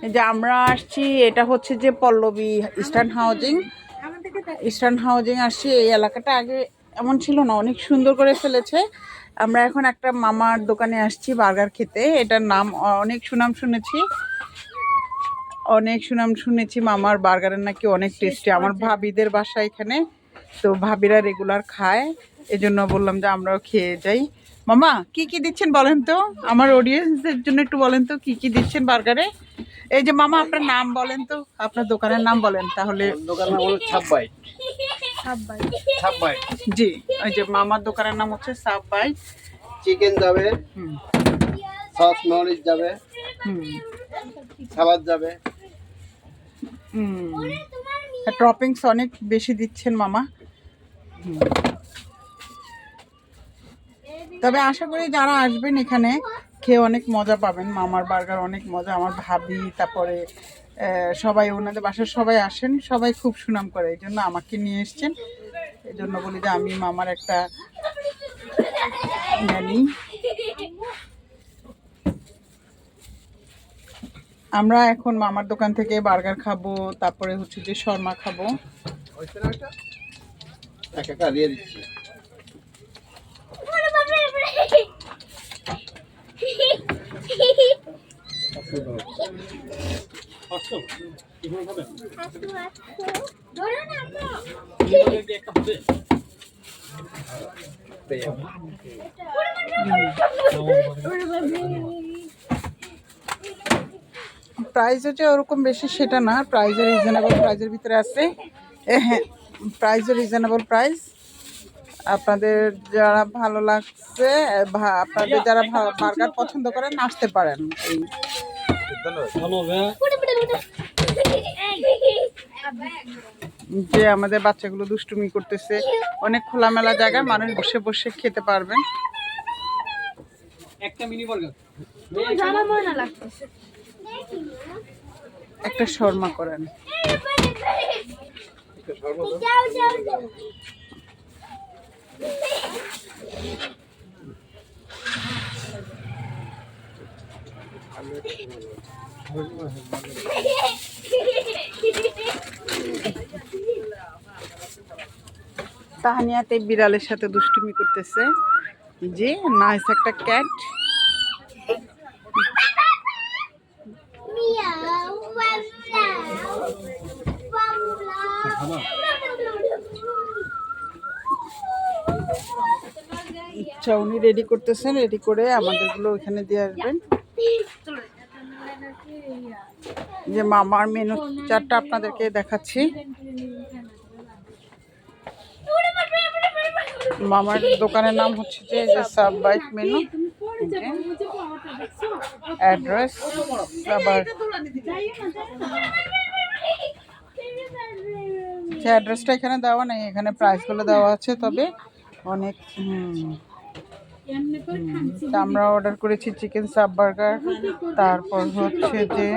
এই যে আমরা আসছি, এটা হচ্ছে যে পল্লবী ইস্টার্ন হাউজিং আসছি। এই এলাকাটা আগে এমন ছিল না, অনেক সুন্দর করে ফেলেছে। আমরা এখন একটা মামার দোকানে আসছি বার্গার খেতে। এটার নাম অনেক সুনাম শুনেছি মামার বার্গারের নাকি অনেক টেস্টি। আমার ভাবিদের বাসা এখানে, তো ভাবিরা রেগুলার খায়, এজন্য বললাম যে আমরাও খেয়ে যাই। মামা কি কি দিচ্ছেন বলেন তো, আমার অডিয়েন্সদের জন্য একটু বলেন তো কি কি দিচ্ছেন বার্গারে। এই যে মামা আপনার নাম বলেন তো, আপনার দোকানের নাম বলেন তাহলে। দোকানের নাম হলো সাববাইট। জি, ওই যে মামার দোকানের নাম হচ্ছে সাববাইট। চিকেন যাবে, সস মরিচ যাবে, সালাদ যাবে। টপিংস অনেক বেশি দিচ্ছেন মামা। তবে আশা করি যারা আসবেন এখানে খেয়ে অনেক মজা পাবেন। মামার বার্গার অনেক মজা। আমার ভাবি, তারপরে সবাই, ওনাদের বাসার সবাই আসেন, সবাই খুব সুনাম করে, এই জন্য আমাকে নিয়ে এসছেন। এই জন্য বলি যে আমি মামার একটা ন্যানি। আমরা এখন মামার দোকান থেকে বার্গার খাবো, তারপরে হচ্ছে যে শর্মা খাবো। দিয়ে দিচ্ছি। প্রাইস হচ্ছে ওরকম বেশি সেটা না, প্রাইসের রিজনেবল প্রাইসের ভিতরে আছে। হ্যাঁ, প্রাইসও রিজনেবল প্রাইস। আপনাদের যারা ভালো লাগছে, আপনাদের যারা বার্গার পছন্দ করেন আসতে পারেন। যে আমাদের বাচ্চাগুলো দুষ্টুমি করতেছে, অনেক খোলামেলা জায়গায় মানুষ বসে বসে খেতে পারবেন। একটা শর্মা করেন। তাহানিয়াতে বিড়ালের সাথে দুষ্টুমি করতেছে। জি, নাইস একটা ক্যাট। আচ্ছা, উনি রেডি করতেছেন, রেডি করে আমাদেরগুলো ওইখানে দিয়ে আসবেন। যে মামার মেনু চারটা আপনাদেরকে দেখাচ্ছি। মামার দোকানের নাম হচ্ছে যে সাববাইট মেনু। অ্যাড্রেস আবার অ্যাড্রেসটা এখানে দেওয়া নেই, এখানে প্রাইসগুলো দেওয়া আছে। তবে অনেক আমরা অর্ডার করেছি চিকেন সাব বার্গার, তারপর হচ্ছে যে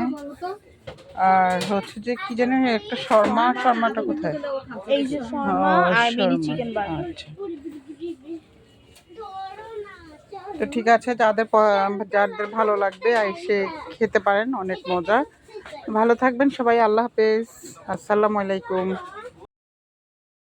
আর হচ্ছে যে কি জানি একটা শর্মাটা কোথায়? আচ্ছা, তো ঠিক আছে, যাদের ভালো লাগবে এসে খেতে পারেন, অনেক মজা। ভালো থাকবেন সবাই, আল্লাহ হাফেজ, আসসালামু আলাইকুম।